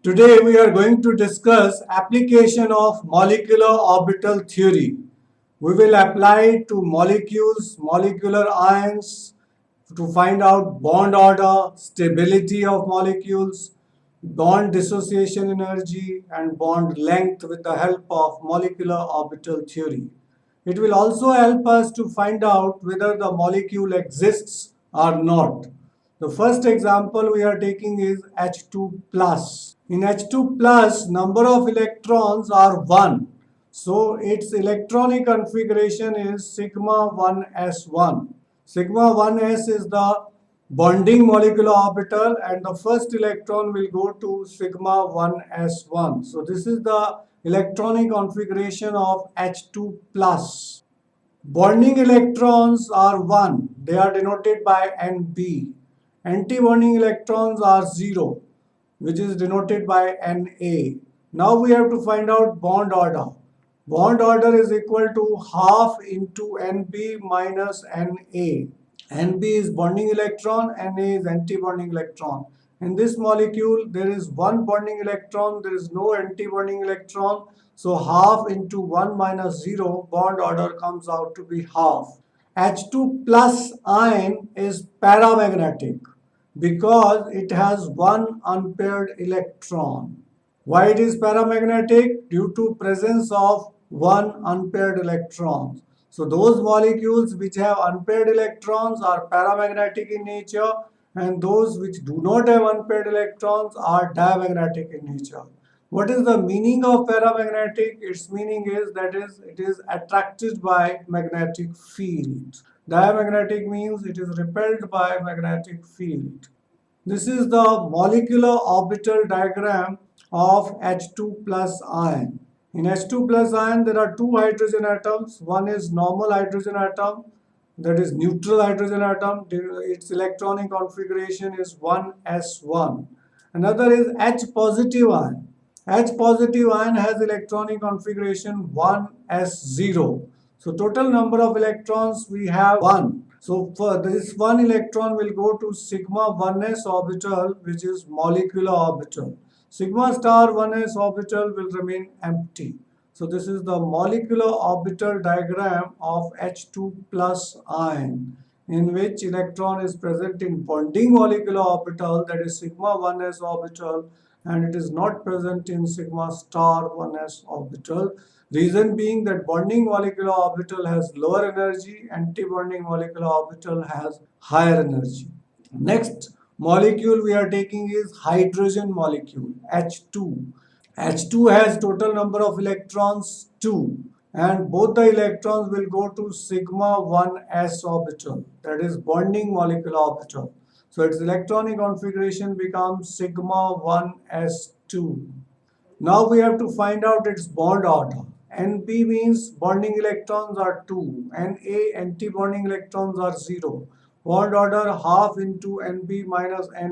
Today we are going to discuss application of molecular orbital theory. We will apply it to molecules, molecular ions to find out bond order, stability of molecules, bond dissociation energy and bond length with the help of molecular orbital theory. It will also help us to find out whether the molecule exists or not. The first example we are taking is H2 plus. In H2 plus, number of electrons are 1. So its electronic configuration is sigma 1s1. Sigma 1s is the bonding molecular orbital and the first electron will go to sigma 1s1. So this is the electronic configuration of H2 plus. Bonding electrons are 1. They are denoted by Nb. Anti-bonding electrons are 0, which is denoted by Na. Now we have to find out bond order. Bond order is equal to half into Nb minus Na. Nb is bonding electron, Na is anti-bonding electron. In this molecule, there is one bonding electron, there is no anti-bonding electron. So half into 1 minus 0, bond order comes out to be half. H2 plus ion is paramagnetic because it has one unpaired electron. Why it is paramagnetic? Due to presence of one unpaired electron. So those molecules which have unpaired electrons are paramagnetic in nature and those which do not have unpaired electrons are diamagnetic in nature. What is the meaning of paramagnetic? Its meaning is that it is attracted by magnetic field. Diamagnetic means it is repelled by magnetic field. This is the molecular orbital diagram of H2 plus ion. In H2 plus ion, there are two hydrogen atoms. One is normal hydrogen atom, that is neutral hydrogen atom. Its electronic configuration is 1s1. Another is H positive ion. H positive ion has electronic configuration 1s0. So total number of electrons we have 1. So for this one electron will go to sigma 1s orbital, which is molecular orbital. Sigma star 1s orbital will remain empty. So this is the molecular orbital diagram of H2 plus ion, in which electron is present in bonding molecular orbital, that is sigma 1s orbital, and it is not present in sigma star 1s orbital. Reason being that bonding molecular orbital has lower energy, anti-bonding molecular orbital has higher energy. Next molecule we are taking is hydrogen molecule, H2. H2 has total number of electrons 2 and both the electrons will go to sigma 1s orbital, that is bonding molecular orbital. So its electronic configuration becomes sigma 1s2. Now we have to find out its bond order. Np means bonding electrons are 2, Na anti-bonding electrons are 0. Bond order half into Nb minus Na.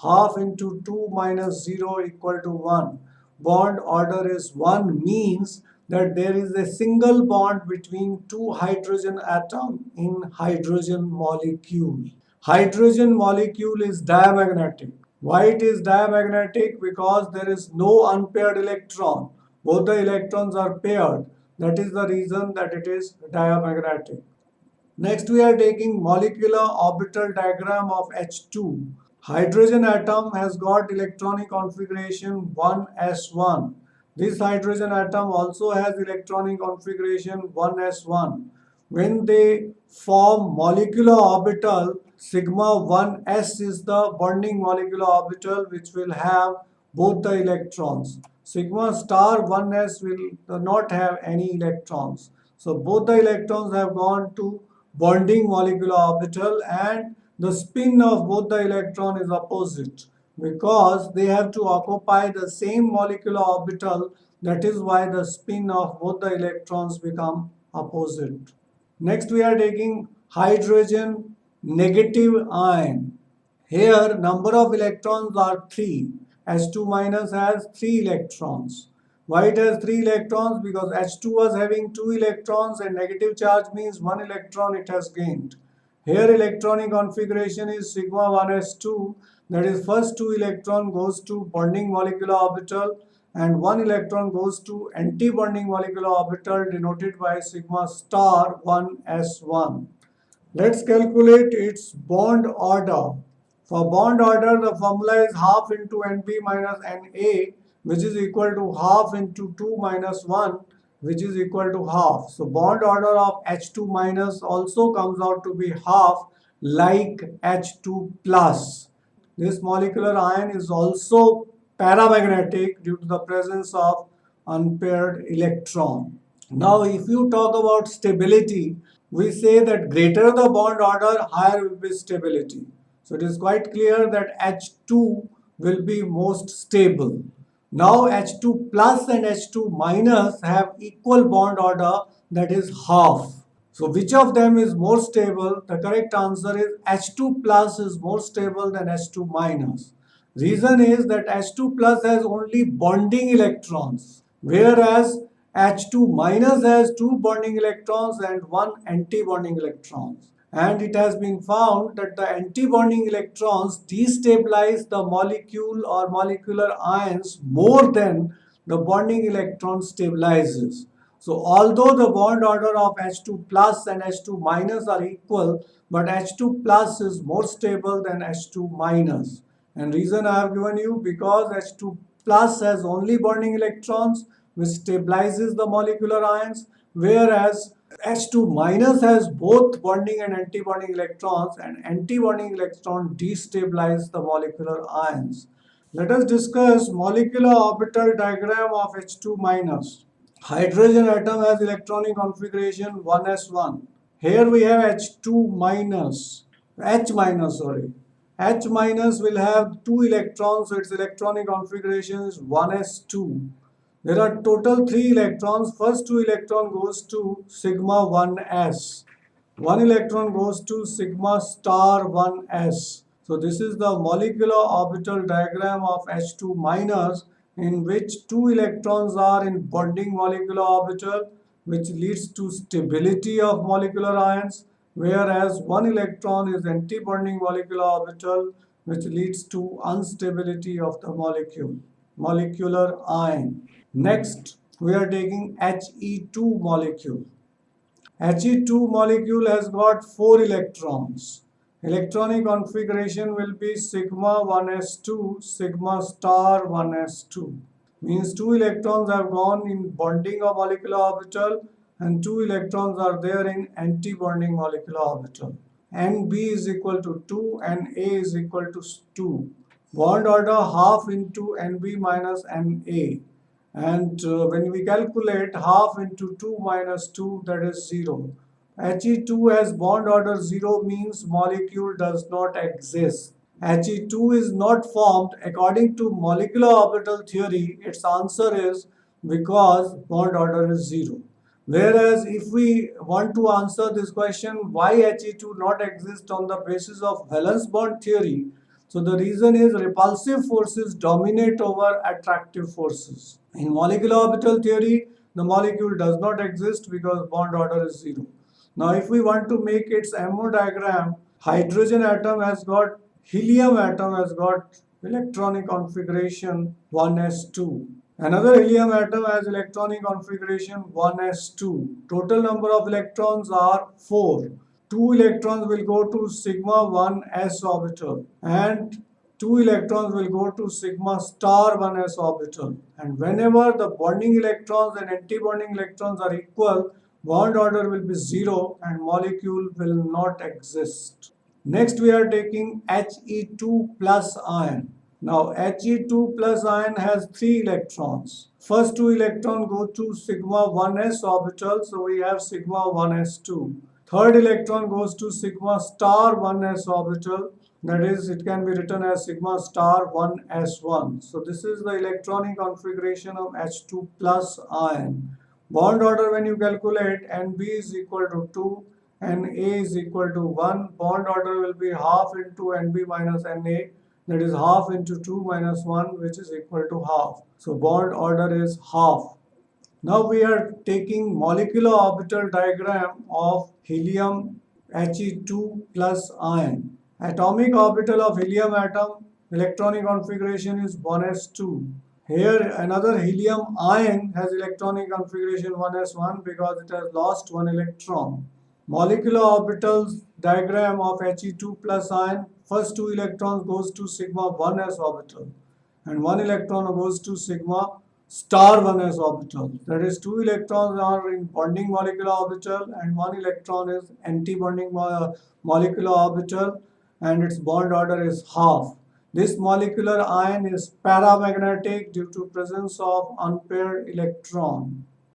Half into 2 minus 0 equal to 1. Bond order is 1 means that there is a single bond between two hydrogen atoms in hydrogen molecule. Hydrogen molecule is diamagnetic. Why it is diamagnetic? Because there is no unpaired electron. Both the electrons are paired. That is the reason that it is diamagnetic. Next we are taking molecular orbital diagram of H2. Hydrogen atom has got electronic configuration 1s1. This hydrogen atom also has electronic configuration 1s1. When they form molecular orbital, sigma 1s is the bonding molecular orbital which will have both the electrons. Sigma star 1s will not have any electrons. So both the electrons have gone to bonding molecular orbital and the spin of both the electron is opposite because they have to occupy the same molecular orbital. That is why the spin of both the electrons become opposite. Next we are taking hydrogen negative ion. Here number of electrons are 3. H2 minus has 3 electrons. Why it has 3 electrons? Because H2 was having 2 electrons and negative charge means 1 electron it has gained. Here electronic configuration is sigma 1s2. That is, first two electron goes to bonding molecular orbital and one electron goes to anti-bonding molecular orbital denoted by sigma star 1s1. Let's calculate its bond order. For bond order, the formula is half into Nb minus Na, which is equal to half into 2 minus 1, which is equal to half. So bond order of H2 minus also comes out to be half, like H2 plus. This molecular ion is also paramagnetic due to the presence of unpaired electron. Now, if you talk about stability, we say that greater the bond order, higher will be stability. So it is quite clear that H2 will be most stable. Now H2 plus and H2 minus have equal bond order, that is half. So which of them is more stable? The correct answer is H2 plus is more stable than H2 minus. Reason is that H2 plus has only bonding electrons, whereas H2 minus has two bonding electrons and one anti-bonding electrons. And it has been found that the anti-bonding electrons destabilize the molecule or molecular ions more than the bonding electron stabilizes. So although the bond order of H2 plus and H2 minus are equal, but H2 plus is more stable than H2 minus. And reason I have given you, because H2 plus has only bonding electrons which stabilizes the molecular ions, whereas H2 minus has both bonding and anti-bonding electrons, and anti-bonding electron destabilize the molecular ions. Let us discuss molecular orbital diagram of H2 minus. Hydrogen atom has electronic configuration 1s1. Here we have H2 minus, H minus, sorry. H minus will have 2 electrons, so its electronic configuration is 1s2. There are total 3 electrons. First 2 electron goes to sigma 1s. One electron goes to sigma star 1s. So this is the molecular orbital diagram of H2 minus, in which 2 electrons are in bonding molecular orbital, which leads to stability of molecular ions, whereas 1 electron is anti-bonding molecular orbital, which leads to instability of the molecular ion. Next, we are taking He2 molecule. He2 molecule has got 4 electrons. Electronic configuration will be sigma 1s2, sigma star 1s2. Means 2 electrons have gone in bonding of molecular orbital and 2 electrons are there in anti-bonding molecular orbital. Nb is equal to 2 and A is equal to 2. Bond order half into Nb minus Na. And when we calculate half into 2 minus 2, that is 0. He2 has bond order 0 means molecule does not exist. He2 is not formed according to molecular orbital theory. Its answer is because bond order is 0. Whereas if we want to answer this question, why He2 not exist on the basis of valence bond theory, so the reason is repulsive forces dominate over attractive forces. In molecular orbital theory, the molecule does not exist because bond order is 0. Now if we want to make its MO diagram, hydrogen atom has got, helium atom has got electronic configuration 1s2. Another helium atom has electronic configuration 1s2. Total number of electrons are 4. 2 electrons will go to sigma 1s orbital and 2 electrons will go to sigma star 1s orbital. And whenever the bonding electrons and anti-bonding electrons are equal, bond order will be 0 and molecule will not exist. Next we are taking He2 plus ion. Now He2 plus ion has 3 electrons. First 2 electrons go to sigma 1s orbital, so we have sigma 1s2. Third electron goes to sigma star 1s orbital, that is, it can be written as sigma star 1s1. So this is the electronic configuration of H2 plus ion. Bond order, when you calculate, Nb is equal to 2 and A is equal to 1. Bond order will be half into Nb minus Na, that is half into 2 minus 1, which is equal to half. So bond order is half. Now we are taking molecular orbital diagram of helium He2 plus ion. Atomic orbital of helium atom electronic configuration is 1s2. Here another helium ion has electronic configuration 1s1 because it has lost one electron. Molecular orbitals diagram of He2 plus ion, first two electrons goes to sigma 1s orbital and one electron goes to sigma star 1s orbital. That is, two electrons are in bonding molecular orbital and one electron is anti-bonding molecular orbital, and its bond order is half. This molecular ion is paramagnetic due to presence of unpaired electron.